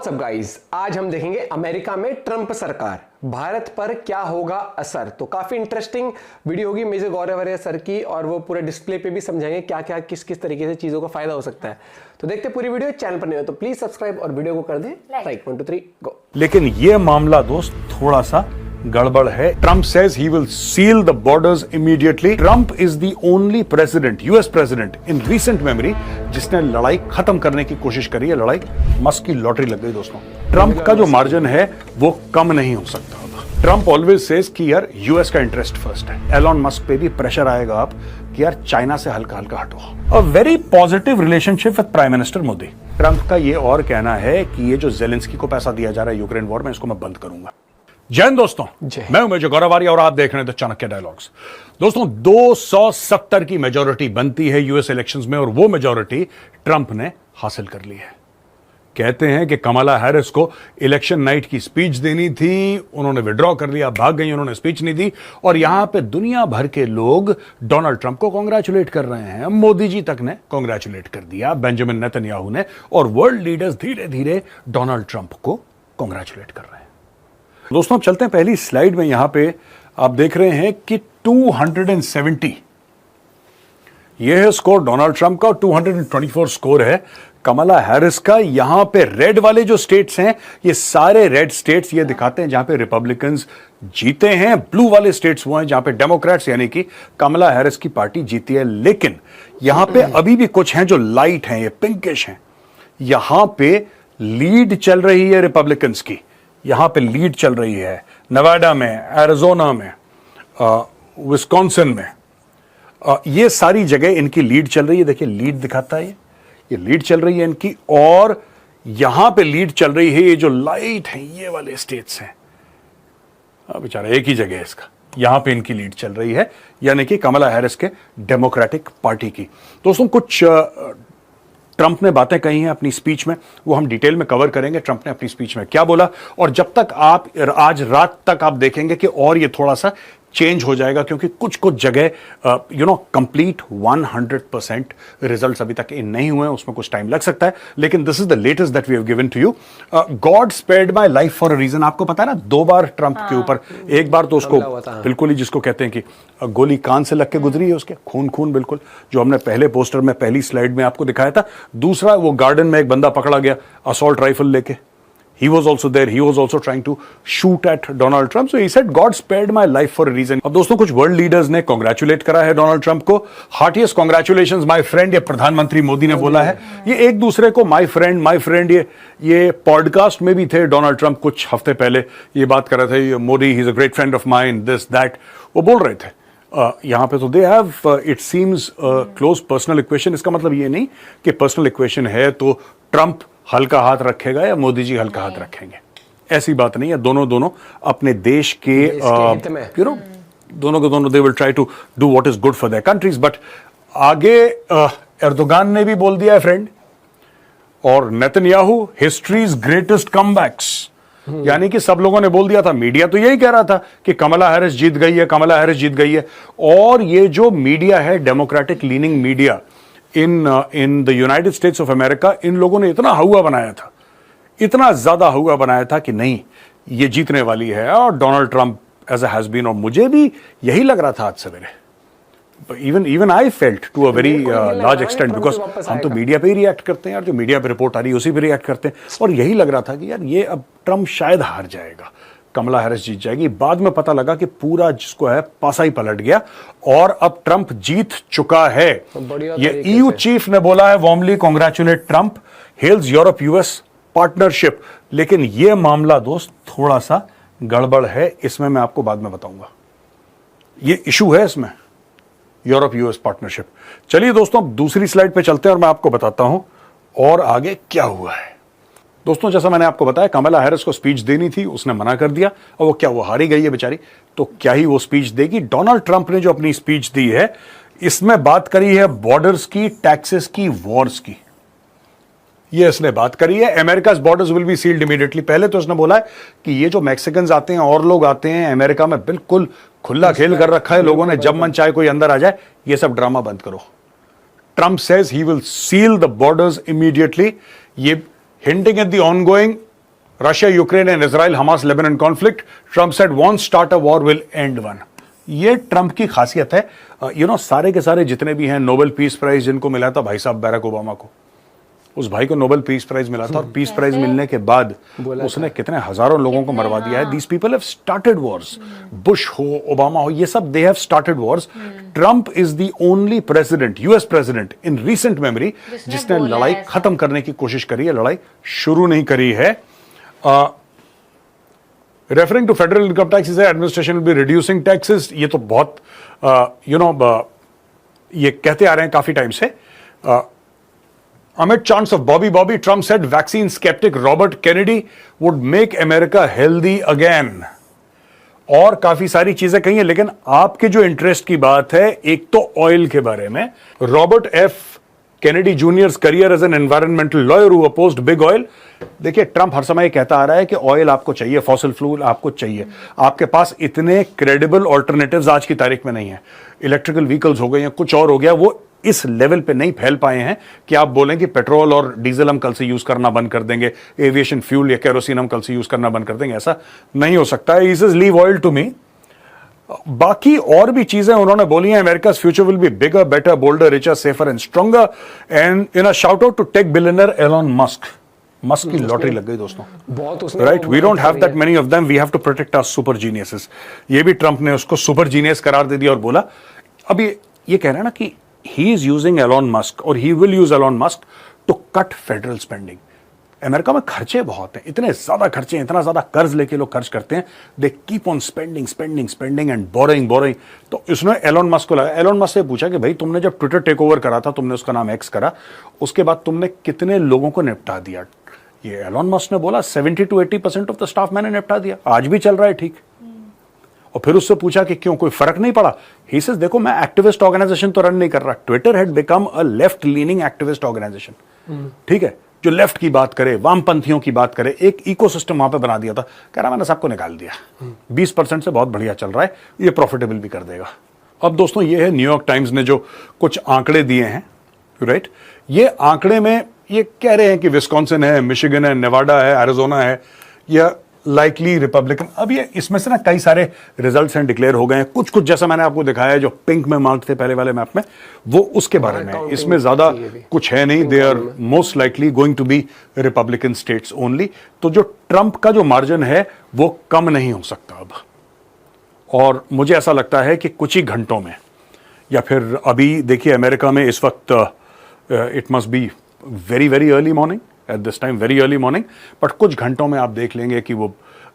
सब गाइस, आज हम देखेंगे अमेरिका में ट्रंप सरकार भारत पर क्या होगा असर। तो काफी इंटरेस्टिंग वीडियो होगी मेजर गौरव सर की, और वो पूरे डिस्प्ले पे भी समझाएंगे क्या क्या किस किस तरीके से चीजों का फायदा हो सकता है। तो देखते पूरी वीडियो। चैनल पर नहीं हो तो प्लीज सब्सक्राइब और वीडियो को कर दें लाइक। 1 2 3 गो। लेकिन ये मामला दोस्त थोड़ा सा गड़बड़ है। Trump says he will seal the borders immediately. Trump is the only president, US president in recent memory जिसने लड़ाई खत्म करने की कोशिश करी है। लड़ाई मस्क की लॉटरी लग गई दोस्तों। ट्रंप का जो मार्जिन है वो कम नहीं हो सकता। ट्रंप ऑलवेज सेज कि यार यूएस का इंटरेस्ट फर्स्ट है। एलॉन मस्क पे भी प्रेशर आएगा अब कि यार चाइना से हल्का हल्का हटो। A very positive relationship with prime minister Modi. Trump का ये और कहना है कि ये जो जेलेंस्की को पैसा दिया जा रहा है यूक्रेन वॉर में, इसको मैं बंद करूंगा। जय हिंद दोस्तों, मैं हूं मेजर गौरव और आप देख रहे हैं द चाणक्य डायलॉग्स। दोस्तों 270 की मेजॉरिटी बनती है यूएस इलेक्शंस में, और वो मेजॉरिटी ट्रंप ने हासिल कर ली है। कहते हैं कि कमला हैरिस को इलेक्शन नाइट की स्पीच देनी थी, उन्होंने विड्रॉ कर लिया, भाग गई, उन्होंने स्पीच नहीं दी, और यहां पे दुनिया भर के लोग डोनाल्ड ट्रंप को कांग्रेचुलेट कर रहे हैं। मोदी जी तक ने कांग्रेचुलेट कर दिया, बेंजामिन नेतन्याहू ने, और वर्ल्ड लीडर्स धीरे धीरे डोनाल्ड ट्रंप को कांग्रेचुलेट कर रहे हैं। दोस्तों अब चलते हैं पहली स्लाइड में। यहां पे आप देख रहे हैं कि 270 ये है स्कोर डोनाल्ड ट्रंप का, और 224 स्कोर है कमला हैरिस का। यहां पे रेड वाले जो स्टेट्स हैं, ये सारे रेड स्टेट्स ये दिखाते हैं जहां पे रिपब्लिकन्स जीते हैं। ब्लू वाले स्टेट्स वो हैं जहां पे डेमोक्रेट्स यानी कि कमला हैरिस की पार्टी जीती है। लेकिन यहां पे अभी भी कुछ हैं जो लाइट हैं, ये पिंकिश हैं। यहां पे लीड चल रही है रिपब्लिकन्स की, यहां पे लीड चल रही है नवाडा में, एरिजोना में, विस्कॉन्सिन में, ये सारी जगह इनकी लीड चल रही है। देखिए लीड दिखाता है, ये लीड चल रही है इनकी, और यहां पे लीड चल रही है ये जो लाइट है ये वाले स्टेट्स हैं। बेचारा एक ही जगह है इसका, यहां पे इनकी लीड चल रही है, यानी कि कमला हैरिस के डेमोक्रेटिक पार्टी की। दोस्तों कुछ ट्रंप ने बातें कही हैं अपनी स्पीच में, वो हम डिटेल में कवर करेंगे। ट्रंप ने अपनी स्पीच में क्या बोला, और जब तक आप आज रात तक आप देखेंगे कि और ये थोड़ा सा चेंज हो जाएगा, क्योंकि कुछ कुछ जगह कंप्लीट 100% रिजल्ट्स अभी तक इन नहीं हुए हैं, उसमें कुछ टाइम लग सकता है। लेकिन this is the latest that we have given to you. God spared my life for a reason. आपको पता है ना, 2 बार ट्रंप के ऊपर, एक बार तो उसको बिल्कुल ही जिसको कहते हैं कि गोली कान से लग के गुजरी है, उसके खून खून बिल्कुल, जो हमने पहले पोस्टर में पहली स्लाइड में आपको दिखाया था। दूसरा वो गार्डन में एक बंदा पकड़ा गया असॉल्ट राइफल लेके, he was also there, he was also trying to shoot at Donald Trump, so he said God spared my life for a reason। अब दोस्तों कुछ वर्ल्ड लीडर्स ने कांग्रेचुलेट करा है डोनाल्ड ट्रंप को। हार्टिएस्ट कांग्रेचुलेशंस माय फ्रेंड, ये प्रधानमंत्री मोदी ने बोला है। ये एक दूसरे को माय फ्रेंड ये पॉडकास्ट में भी थे। डोनाल्ड ट्रंप कुछ हफ्ते पहले ये बात कर रहे थे, Modi he is a great friend of mine, this that, वो बोल रहे थे। यहां पे तो they have it seems close personal equation. इसका मतलब ये नहीं कि पर्सनल इक्वेशन है तो ट्रंप हल्का हाथ रखेगा या मोदी जी हल्का हाथ रखेंगे, ऐसी बात नहीं है। दोनों अपने देश के दोनों के दोनों they will try to do what is good for their countries. But आगे एर्दोगान ने भी बोल दिया है फ्रेंड, और नेतन्याहू हिस्ट्रीज ग्रेटेस्ट कमबैक्स, यानी कि सब लोगों ने बोल दिया था, मीडिया तो यही कह रहा था कि कमला हैरिस जीत गई है, कमला हैरिस जीत गई है। और ये जो मीडिया है, democratic leaning media in the United States of America, इन लोगों ने इतना हुआ बनाया था, इतना ज्यादा हुआ बनाया था कि नहीं ये जीतने वाली है, और Donald Trump as a has been. और मुझे भी यही लग रहा था आज सवेरे, even I felt to a very large extent, because हम तो मीडिया पे ही रिएक्ट करते हैं यार, जो मीडिया पे रिपोर्ट आ रही है उसी पे रिएक्ट करते हैं। और यही लग रहा था कि यार ये अब ट्रंप शायद हार जाएगा, कमला हैरिस जीत जाएगी। बाद में पता लगा कि पूरा जिसको है पासा ही पलट गया, और अब ट्रंप जीत चुका है। ये ईयू चीफ ने बोला है, warmly congratulate Trump, hails Europe US partnership. लेकिन यह मामला दोस्त थोड़ा सा गड़बड़ है, इसमें मैं आपको बाद में बताऊंगा। ये इशू है इसमें, यूरोप यूएस पार्टनरशिप। चलिए दोस्तों अब दूसरी स्लाइड पे चलते हैं और मैं आपको बताता हूं और आगे क्या हुआ है। दोस्तों जैसा मैंने आपको बताया, कमला हैरिस को स्पीच देनी थी, उसने मना कर दिया, और वो क्या, वो हारी गई है बेचारी, तो क्या ही वो स्पीच देगी। डोनाल्ड ट्रंप ने जो अपनी स्पीच दी है, इसमें बात करी है बॉर्डर्स की, टैक्सेस की, वॉर्स की, ये इसने बात करी है। America's borders will be sealed immediately. पहले तो इसने बोला है कि ये जो मैक्सिकन्स आते हैं और लोग आते हैं अमेरिका में, बिल्कुल खुला खेल कर रखा है लोगों ने, जब मन चाहे कोई अंदर आ जाए, ये सब ड्रामा बंद करो। Trump says he will seal the borders immediately. ये hinting at the ongoing Russia, Ukraine and Israel, Hamas, Lebanon conflict. Trump said, won't start a war, will end one. ये ट्रंप की खासियत है. सारे के सारे जितने भी हैं नोबेल पीस प्राइज जिनको मिला था भाई साहब बैरक ओबामा को, उस भाई को नोबेल पीस प्राइज मिला था और पीस प्राइज मिलने के बाद उसने कितने हजारों लोगों को मरवा दिया है. These people have started Wars. Bush हो, ओबामा हो, ये सब they have started Wars. Trump is the only president, US president in recent memory जिसने लड़ाई खत्म करने की कोशिश करी है, लड़ाई शुरू नहीं करी है. Referring to federal income tax administration will be reducing taxes. ये तो बहुत ये कहते आ रहे हैं काफी टाइम से. Amid chants of Bobby, Trump said vaccine skeptic Robert Kennedy would make America healthy again. और काफी सारी चीजें कही हैं, लेकिन आपके जो इंटरेस्ट की बात है, एक तो ऑयल के बारे में. Robert F Kennedy junior's career as an environmental lawyer who opposed big oil. देखिए, ट्रंप हर समय कहता आ रहा है कि ऑयल आपको चाहिए, फॉसिल फ्यूल आपको चाहिए. आपके पास इतने क्रेडिबल ऑल्टरनेटिव्स आज की तारीख में नहीं है. इलेक्ट्रिकल व्हीकल्स हो गए हैं, कुछ और हो गया, वो इस लेवल पे नहीं फैल पाए हैं कि आप बोलें कि पेट्रोल और डीजल हम कल से यूज करना बंद कर देंगे, एविएशन फ्यूल या केरोसिन हम कल से यूज करना बंद कर देंगे. ऐसा नहीं हो सकता है. He says leave oil to me. बाकी और भी चीजें उन्होंने बोली हैं. America's future will be bigger, better, bolder, richer, safer and stronger. And in a shout out to tech billionaire Elon Musk. Musk की लॉटरी लग गई दोस्तों. Right, we don't have that many of them. We have to protect our super geniuses. ये भी Trump ने उसको super genius करार दे दिया और बोला. अब ये कह रहे हैं ना कि he is using Elon Musk और he will use Elon Musk to cut federal spending. America में खर्चे बहुत हैं, इतने ज्यादा खर्चे हैं, इतना ज्यादा कर्ज लेके लोग खर्च करते हैं. They keep on spending and boring. तो इसने एलोन मस्क को लगा. एलोन मस्क से पूछा कि भाई तुमने जब ट्विटर टेक ओवर करा था, तुमने उसका नाम एक्स करा, उसके बाद तुमने कितने लोगों को निपटा दिया. ये एलोन मस्क ने बोला 70 to 80% ऑफ द स्टाफ मैंने निपटा दिया, आज भी चल रहा है ठीक. और फिर उससे पूछा कि क्यों, कोई फर्क नहीं पड़ा. ही सेज देखो, मैं एक्टिविस्ट ऑर्गेनाइजेशन तो रन नहीं कर रहा. Twitter had become a left leaning activist organisation. ठीक है, जो लेफ्ट की बात करे, वामपंथियों की बात करे, एक इकोसिस्टम वहां पे बना दिया था. कह रहा मैंने सबको निकाल दिया. 20% से बहुत बढ़िया चल रहा है, ये प्रॉफिटेबल भी कर देगा. अब दोस्तों, ये है न्यूयॉर्क टाइम्स ने जो कुछ आंकड़े दिए हैं. राइट, ये आंकड़े में ये कह रहे हैं कि विस्कॉन्सिन है, मिशिगन है, नेवाडा है, एरिजोना है, या लाइकली रिपब्लिकन. अब ये इसमें से ना कई सारे रिजल्ट्स हैं डिक्लेयर हो गए हैं. कुछ जैसा मैंने आपको दिखाया है, जो पिंक में मार्क थे पहले वाले मैप में, वो उसके बारे में. इसमें ज्यादा कुछ है नहीं. They are most likely going to be Republican states only. तो जो ट्रंप का जो मार्जिन है वो कम नहीं हो सकता अब. और मुझे ऐसा लगता है कि कुछ ही घंटों में, या फिर अभी देखिए अमेरिका में इस वक्त it must be very very early morning at this time, very early morning, but कुछ घंटों में आप देख लेंगे कि वो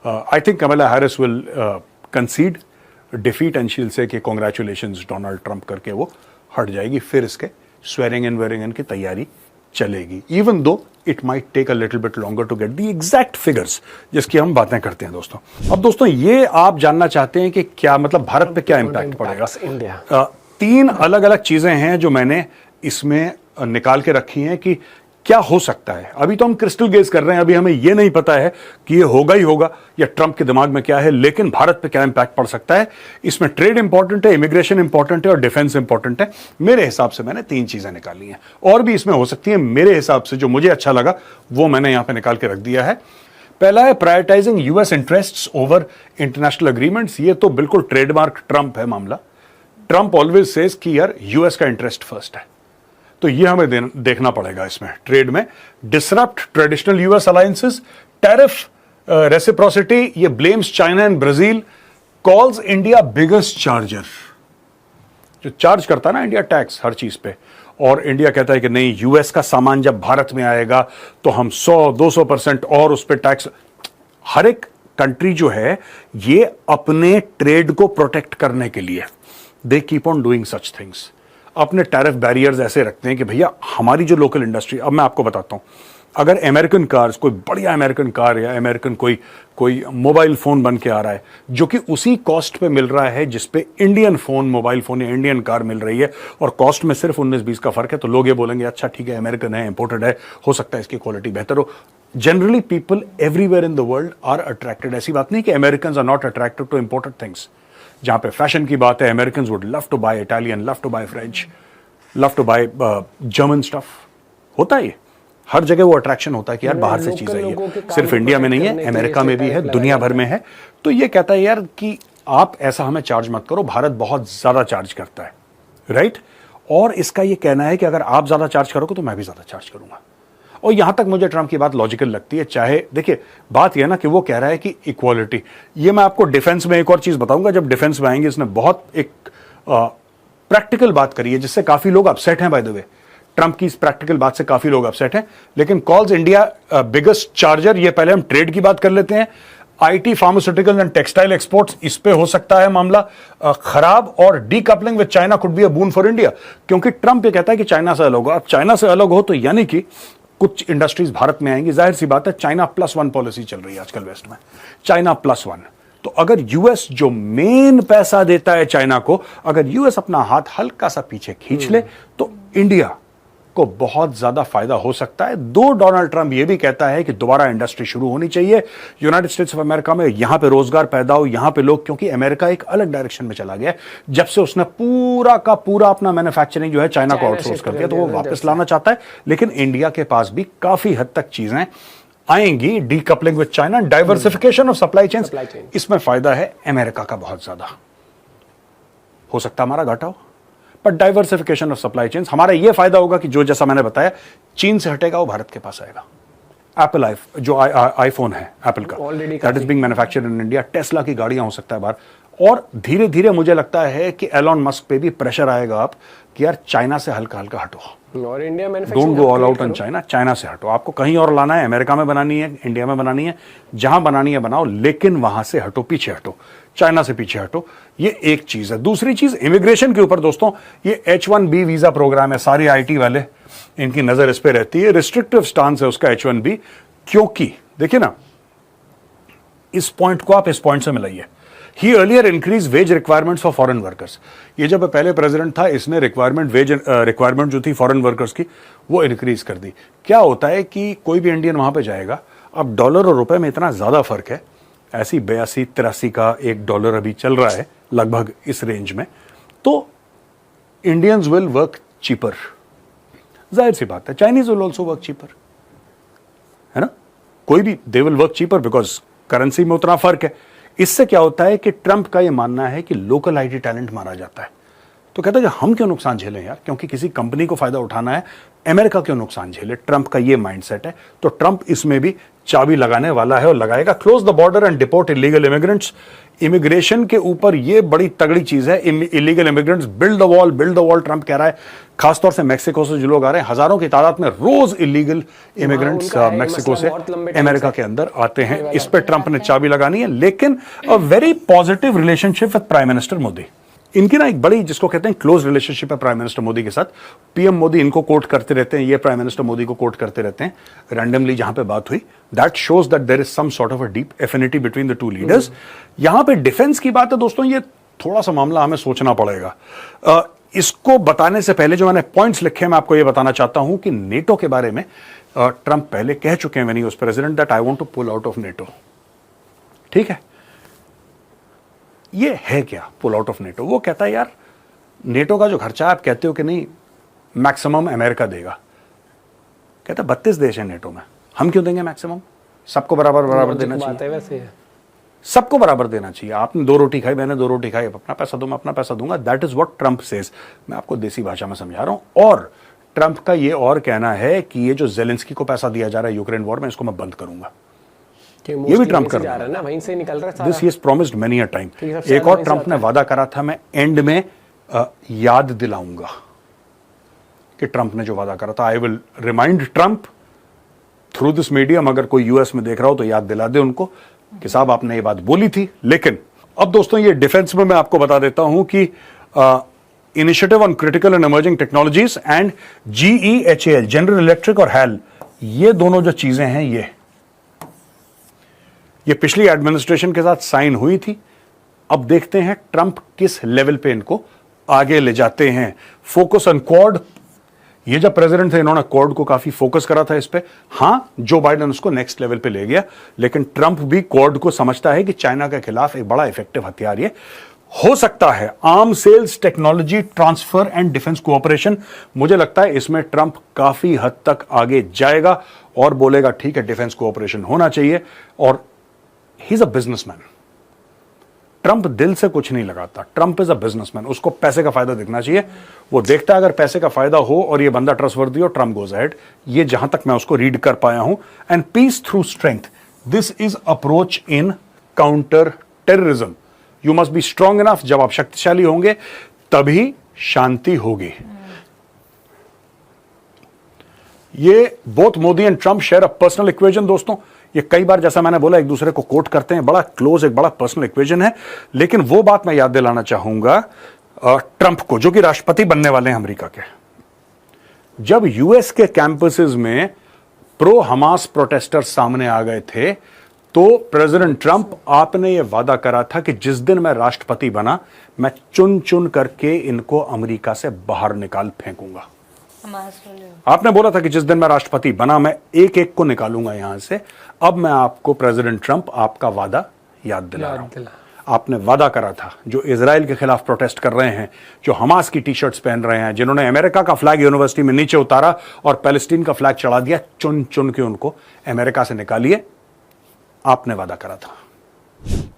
I think Kamala Harris will concede defeat and she'll say कि congratulations Donald Trump करके वो हट जाएगी. फिर इसके swearing in की तैयारी चलेगी, even though it might take a little bit longer to get the exact figures जिसकी हम बातें करते हैं दोस्तों. अब दोस्तों, ये आप जानना चाहते हैं कि क्या मतलब भारत पे क्या इम्पैक्ट पड़ेगा. 3 अलग अलग चीजें हैं जो मैंने इसमें निकाल के रखी हैं कि क्या हो सकता है. अभी तो हम क्रिस्टल गेज कर रहे हैं, अभी हमें यह नहीं पता है कि ये होगा ही होगा या ट्रंप के दिमाग में क्या है, लेकिन भारत पे क्या इंपैक्ट पड़ सकता है. इसमें ट्रेड इंपॉर्टेंट है, इमिग्रेशन इंपॉर्टेंट है और डिफेंस इंपॉर्टेंट है. मेरे हिसाब से मैंने 3 चीजें निकाली हैं, और भी इसमें हो सकती है. मेरे हिसाब से जो मुझे अच्छा लगा वो मैंने यहां पर निकाल के रख दिया है. पहला है prioritising US interests over international agreements. ये तो बिल्कुल ट्रेडमार्क ट्रंप है मामला. ट्रंप ऑलवेज सेज कि यार यूएस का इंटरेस्ट फर्स्ट है, तो ये हमें देखना पड़ेगा इसमें. ट्रेड में disrupt traditional US alliances, tariff reciprocity, ये blames China and Brazil, calls India biggest charger. जो चार्ज करता है ना इंडिया टैक्स हर चीज पे, और इंडिया कहता है कि नहीं, यूएस का सामान जब भारत में आएगा तो हम 100-200% और उस पर टैक्स. हर एक कंट्री जो है ये अपने ट्रेड को प्रोटेक्ट करने के लिए they keep on doing such things. अपने टैरिफ बैरियर्स ऐसे रखते हैं कि भैया हमारी जो लोकल इंडस्ट्री. अब मैं आपको बताता हूं, अगर अमेरिकन कार्स, कोई बढ़िया अमेरिकन कार या अमेरिकन कोई मोबाइल फोन बन के आ रहा है जो कि उसी कॉस्ट पे मिल रहा है जिस पे इंडियन फोन, मोबाइल फोन या इंडियन कार मिल रही है, और कॉस्ट में सिर्फ 19-20 का फर्क है, तो लोग ये बोलेंगे अच्छा ठीक है, अमेरिकन है, इंपोर्टेड है, हो सकता है इसकी क्वालिटी बेहतर हो. Generally people everywhere in the world are attracted. ऐसी बात नहीं कि American are not attracted to imported things. जहां पे फैशन की बात है, American would love to buy Italian, love to buy French, love to buy German stuff. होता है हर जगह वो अट्रैक्शन होता है कि यार बाहर से चीज आई है, सिर्फ इंडिया में नहीं है, अमेरिका में भी है, दुनिया भर में है। तो ये कहता है यार कि आप ऐसा हमें चार्ज मत करो, भारत बहुत ज्यादा चार्ज करता है, राइट। और इसका ये कहना है कि अगर आप ज्यादा चार्ज करोगे तो मैं भी ज्यादा चार्ज करूंगा। और यहां तक मुझे ट्रंप की बात लॉजिकल लगती है। चाहे देखिए बात यह ना कि वो कह रहा है कि इक्वालिटी, ये मैं आपको डिफेंस में एक और चीज बताऊंगा जब डिफेंस में आएंगे। इसने बहुत एक प्रैक्टिकल बात करी है जिससे काफी लोग अपसेट हैं। बाय द वे, ट्रंप की इस प्रैक्टिकल बात से काफी लोग अपसेट हैं। लेकिन कॉल्स इंडिया बिगेस्ट चार्जर, ये पहले हम ट्रेड की बात कर लेते हैं। IT, pharmaceutical and textile exports, इस पे हो सकता है मामला खराब, और decoupling with China could be a boon for India, क्योंकि ट्रंप ये कहता है कि चाइना से अलग हो। अब चाइना से अलग हो तो यानी कि कुछ इंडस्ट्रीज भारत में आएंगी। जाहिर सी बात है, चाइना +1 पॉलिसी चल रही है आजकल वेस्ट में, चाइना +1। तो अगर यूएस जो मेन पैसा देता है चाइना को, अगर यूएस अपना हाथ हल्का सा पीछे खींच ले तो इंडिया को बहुत ज्यादा फायदा हो सकता है। डोनाल्ड ट्रंप ये भी कहता है कि दोबारा इंडस्ट्री शुरू होनी चाहिए यूनाइटेड स्टेट्स ऑफ अमेरिका में, यहां पे रोजगार पैदा हो, यहां पे लोग, क्योंकि अमेरिका एक अलग डायरेक्शन में चला गया जब से उसने पूरा का पूरा अपना मैन्युफैक्चरिंग जो है चाइना को आउटसोर्स कर दिया, तो वो वापस लाना चाहता है। लेकिन इंडिया के पास भी काफी हद तक चीजें आएंगी, decoupling with China, diversification of supply chain, इसमें फायदा है अमेरिका का बहुत ज्यादा। हो सकता है हमारा घाटा हो, पर डाइवर्सिफिकेशन ऑफ सप्लाई चेन हमारा यह फायदा होगा कि जो जैसा मैंने बताया चीन से हटेगा वो भारत के पास आएगा। एप्पल जो आईफोन है एप्पल का, that is being manufactured in India. Tesla की गाड़ियां हो सकता है बाहर, और धीरे धीरे मुझे लगता है कि एलॉन मस्क पे भी प्रेशर आएगा आप कि यार चाइना से हल्का हल्का हटो, और India don't go all out on China, China से हटो। आपको कहीं और लाना है, अमेरिका में बनानी है, इंडिया में बनानी है, जहां बनानी है बनाओ, लेकिन वहां से हटो, पीछे हटो, चाइना से पीछे हटो। ये एक चीज है। दूसरी चीज इमिग्रेशन के ऊपर दोस्तों, ये H1B वीजा प्रोग्राम है, सारे आईटी वाले इनकी नजर इस पे रहती है। रिस्ट्रिक्टिव स्टांस है उसका H1B, क्योंकि देखिए ना, इस पॉइंट को आप इस पॉइंट से मिलाइए। He earlier increase wage requirements for foreign workers. ये जब पहले प्रेसिडेंट था, इसने रिक्वायरमेंट जो थी फॉरेन वर्कर्स की वो इंक्रीज कर दी। क्या होता है कि कोई भी इंडियन वहां पे जाएगा, अब डॉलर और रुपए में इतना ज्यादा फर्क है, ऐसी 82-83 का $1 अभी चल रहा है लगभग इस रेंज में, तो इंडियंस विल वर्क चीपर। जाहिर सी बात है, Chinese will also work cheaper, है ना, कोई भी they will work cheaper because currency में उतना फर्क है। इससे क्या होता है कि ट्रंप का यह मानना है कि लोकल आईटी टैलेंट मारा जाता है। तो कहता है कि हम क्यों नुकसान झेलें यार, क्योंकि किसी कंपनी को फायदा उठाना है, अमेरिका क्यों नुकसान झेले। ट्रंप का ये माइंडसेट है। तो ट्रंप इसमें भी चाबी लगाने वाला है और लगाएगा। Close the border and deport illegal immigrants. Immigration के ऊपर ये बड़ी तगड़ी चीज है, illegal immigrants. Build the wall Trump कह रहा है। खासतौर से मैक्सिको से जो लोग आ रहे हैं, हजारों की तादाद में रोज इलीगल इमिग्रेंट्स मैक्सिको से अमेरिका के अंदर आते हैं। इस पर ट्रंप ने चाबी लगानी है। लेकिन a very positive relationship with prime minister Modi. इनकी ना एक बड़ी, जिसको कहते हैं क्लोज रिलेशनशिप है प्राइम मिनिस्टर मोदी के साथ। पीएम मोदी इनको कोट करते रहते हैं, ये प्राइम मिनिस्टर मोदी को कोट करते रहते हैं रैंडमली जहां पे बात हुई। That shows that there is some sort of a deep affinity between the two leaders. यहां पे डिफेंस की बात है दोस्तों, ये थोड़ा सा मामला हमें सोचना पड़ेगा। इसको बताने से पहले जो मैंने पॉइंट्स लिखे, मैं आपको ये बताना चाहता हूं कि नेटो के बारे में ट्रंप पहले कह चुके हैं when he was president that I want to pull out of NATO. ठीक है, ये है क्या पुल आउट ऑफ नेटो? वो कहता है यार नेटो का जो खर्चा आप कहते हो कि नहीं मैक्सिमम अमेरिका देगा, कहता 32 देश है नेटो में, हम क्यों देंगे मैक्सिमम? सबको बराबर देना चाहिए। वैसे सबको बराबर देना चाहिए। आपने 2 रोटी खाई, मैंने 2 रोटी खाई, अपना पैसा दो, मैं अपना पैसा दूंगा। That is what Trump says. मैं आपको देसी भाषा में समझा रहा हूं। और ट्रंप का ये और कहना है कि ये जो जेलेंस्की को पैसा दिया जा रहा है यूक्रेन वॉर में, इसको मैं बंद करूंगा। ये भी ट्रंप कर रहा है ना, वहीं से निकल रहा है। This he has promised many a time. एक और ट्रंप ने वादा करा था, मैं एंड में याद दिलाऊंगा कि ट्रंप ने जो वादा करा था। I will remind Trump through this medium. अगर कोई यूएस में देख रहा हो तो याद दिला दे उनको कि साहब आपने ये बात बोली थी। लेकिन अब दोस्तों ये डिफेंस में मैं आपको बता देता हूं कि initiative on critical and emerging technologies and GEHAL, general electric और HAL, ये दोनों जो चीजें हैं ये पिछली एडमिनिस्ट्रेशन के साथ साइन हुई थी। अब देखते हैं ट्रंप किस लेवल पे इनको आगे ले जाते हैं। फोकस ऑन क्वाड, ये जब प्रेसिडेंट थे इन्होंने क्वाड को काफी फोकस करा था इस पे। हां, जो बाइडेन उसको नेक्स्ट लेवल पे ले गया, लेकिन ट्रंप भी क्वाड को समझता है कि चाइना के खिलाफ एक बड़ा इफेक्टिव हथियार ये हो सकता है arm sales, technology transfer and defence cooperation. मुझे लगता है इसमें ट्रंप काफी हद तक आगे जाएगा और बोलेगा ठीक है डिफेंस कोऑपरेशन होना चाहिए। और he is a businessman. Trump दिल से कुछ नहीं लगाता। Trump is a businessman. उसको पैसे का फायदा दिखना चाहिए। वो देखता है अगर पैसे का फायदा हो और ये बंदा ट्रस्टवर्दी हो, ट्रंप गोज अहेड। ये जहां तक मैं उसको रीड कर पाया हूं। And peace through strength, this is approach in counter terrorism. You must be strong enough. जब आप शक्तिशाली होंगे तभी शांति होगी। ये both Modi and Trump share a personal equation. दोस्तों, ये कई बार जैसा मैंने बोला एक दूसरे को कोट करते हैं, बड़ा क्लोज, एक बड़ा पर्सनल इक्वेशन है। लेकिन वो बात मैं याद दिलाना चाहूंगा ट्रंप को, जो कि राष्ट्रपति बनने वाले हैं अमेरिका के। जब यूएस के कैंपसेस में प्रो हमास प्रोटेस्टर्स सामने आ गए थे, तो प्रेसिडेंट ट्रंप, आपने ये वादा करा था कि जिस दिन मैं राष्ट्रपति बना, मैं चुन चुन करके इनको अमेरिका से बाहर निकाल फेंकूंगा। आपने बोला था कि जिस दिन मैं राष्ट्रपति बना, मैं एक एक को निकालूंगा यहां से। अब मैं आपको प्रेसिडेंट ट्रंप आपका वादा याद दिला रहा हूं। आपने वादा करा था, जो इजराइल के खिलाफ प्रोटेस्ट कर रहे हैं, जो हमास की टी शर्ट्स पहन रहे हैं, जिन्होंने अमेरिका का फ्लैग यूनिवर्सिटी में नीचे उतारा और पैलेस्टीन का फ्लैग चढ़ा दिया, चुन चुन के उनको अमेरिका से निकालिए। आपने वादा करा था।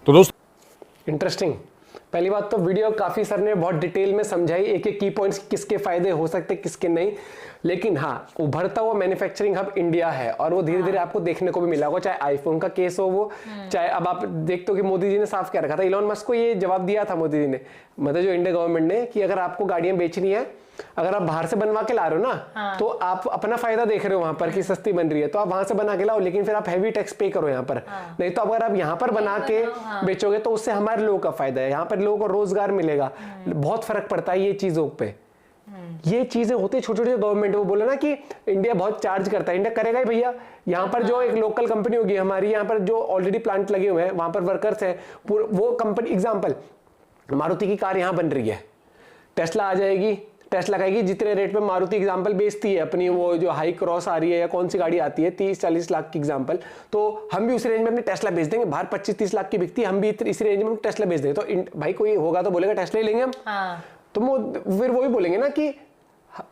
तो दोस्तों, इंटरेस्टिंग। पहली बात तो वीडियो काफी सर ने बहुत डिटेल में समझाई, एक एक की पॉइंट्स, किसके फायदे हो सकते किसके नहीं। लेकिन हाँ, उभरता हुआ मैन्युफैक्चरिंग हब इंडिया है और वो धीरे धीरे आपको देखने को भी मिला होगा, चाहे आईफोन का केस हो वो, चाहे अब आप देखते हो कि मोदी जी ने साफ क्या रखा था, इलॉन मस्क को ये जवाब दिया था मोदी जी ने, मतलब जो इंडिया गवर्नमेंट ने, कि अगर आपको गाड़ियां बेचनी है, अगर आप बाहर से बनवा के ला रहे हो ना, तो आप अपना फायदा देख रहे हो वहां पर कि सस्ती बन रही है, तो आप वहां से बना के लाओ, लेकिन फिर आप हैवी टैक्स पे करो यहाँ पर। नहीं तो अगर आप यहाँ पर बना के बेचोगे तो उससे हमारे लोगों का फायदा है, यहाँ पर लोगों को रोजगार मिलेगा। बहुत फर्क पड़ता है ये चीजों पे। ये चीजें होती है छोटे छोटे। गवर्नमेंट वो बोले ना कि इंडिया बहुत चार्ज करता है, इंडिया करेगा ही भैया। यहाँ पर जो एक लोकल कंपनी होगी हमारी, यहाँ पर जो ऑलरेडी प्लांट लगे हुए हैं, वहां पर वर्कर्स हैं, वो कंपनी, एग्जाम्पल मारुति की कार यहाँ बन रही है, टेस्ला आ जाएगी, टेस्ला कहेगी जितने रेट पे मारुति एग्जाम्पल बेचती है अपनी, वो जो हाई क्रॉस आ रही है या कौन सी गाड़ी आती है 30-40 लाख की एग्जाम्पल, तो हम भी उसी रेंज में अपनी टेस्ला बेच देंगे। बाहर 25-30 लाख की बिकती है, हम भी इसी रेंज में टेस्ला बेच देंगे। तो भाई कोई होगा तो बोलेगा टेस्ला ही लेंगे हम। तो वो फिर वो भी बोलेंगे ना कि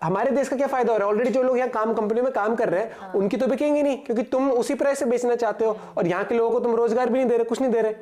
हमारे देश का क्या फायदा हो रहा है। ऑलरेडी जो लोग यहाँ कंपनियों में काम कर रहे हैं उनकी तो बिकेंगे नहीं, क्योंकि तुम उसी प्राइस से बेचना चाहते हो और यहाँ के लोगों को तुम रोजगार भी नहीं दे रहे, कुछ नहीं दे रहे।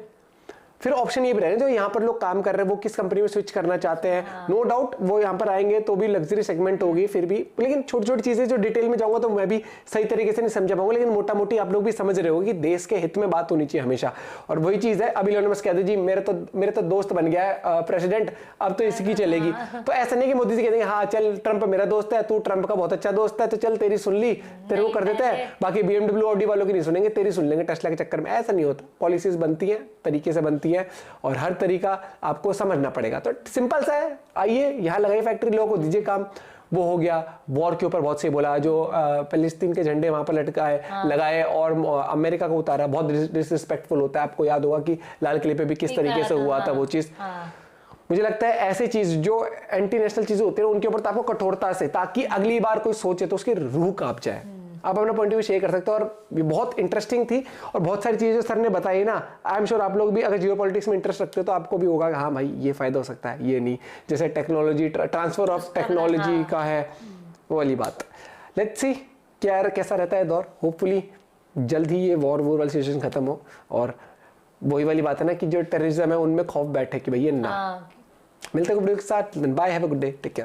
फिर ऑप्शन ये भी रहेगा, जो यहाँ पर लोग काम कर रहे हैं वो किस कंपनी में स्विच करना चाहते हैं। नो डाउट वो यहाँ पर आएंगे तो भी लग्जरी सेगमेंट होगी फिर भी, लेकिन छोटी छोटी चीजें जो डिटेल में जाऊंगा तो मैं भी सही तरीके से नहीं समझा पाऊंगा, लेकिन मोटा मोटी आप लोग भी समझ रहे हो कि देश के हित में बात होनी चाहिए हमेशा। और वही चीज है, अभी इलॉन मस्क कहते जी मेरे तो दोस्त बन गया है प्रेसिडेंट, अब तो इसकी चलेगी। तो ऐसा नहीं कि मोदी जी कहते हैं हाँ चल ट्रंप मेरा दोस्त है, तू ट्रंप का बहुत अच्छा दोस्त है, तो चल तेरी सुन ली, तेरे को कर देते हैं, बाकी BMW ऑडी वालों की नहीं सुनेंगे, तेरी सुन लेंगे टेस्ला के चक्कर में। ऐसा नहीं होता, पॉलिसीज बनती है, तरीके से बनती है और हर तरीका आपको समझना पड़ेगा। तो सिंपल सा है, आइए यहाँ लगाइए फैक्ट्री, लोगों को दीजिए काम, वो हो गया। वॉर के ऊपर बहुत सही बोला, जो फिलिस्तीन के झंडे वहां पर लटकाए लगाए और अमेरिका को उतारा, बहुत डिसरिस्पेक्टफुल होता है। आपको याद होगा कि लाल किले पे भी किस तरीके से हुआ था वो चीज। मुझे लगता है ऐसी चीज जो एंटी नेशनल चीजें होती है उनके ऊपर तो आपको कठोरता से, ताकि अगली बार कोई सोचे तो उसकी रूह कांप जाए। आप अपना पॉइंट ऑफ व्यू शेयर कर सकते हो। और ये बहुत इंटरेस्टिंग थी और बहुत सारी चीजें जो सर ने बताई ना, आई एम श्योर आप लोग भी अगर जियोपॉलिटिक्स में इंटरेस्ट रखते हो तो आपको भी होगा कि हाँ भाई ये फायदा हो सकता है, ये नहीं। जैसे टेक्नोलॉजी, ट्रांसफर ऑफ टेक्नोलॉजी का है, वो वाली बात। लेट्स सी क्या कैसा रहता है दौर। होपफुली जल्द ही ये वॉर वाली सिचुएशन खत्म हो और वही वाली बात है ना कि जो टेररिज्म है उनमें खौफ बैठे कि भैया ना। मिलते हैं वीडियो के साथ, bye, have a good day, take care.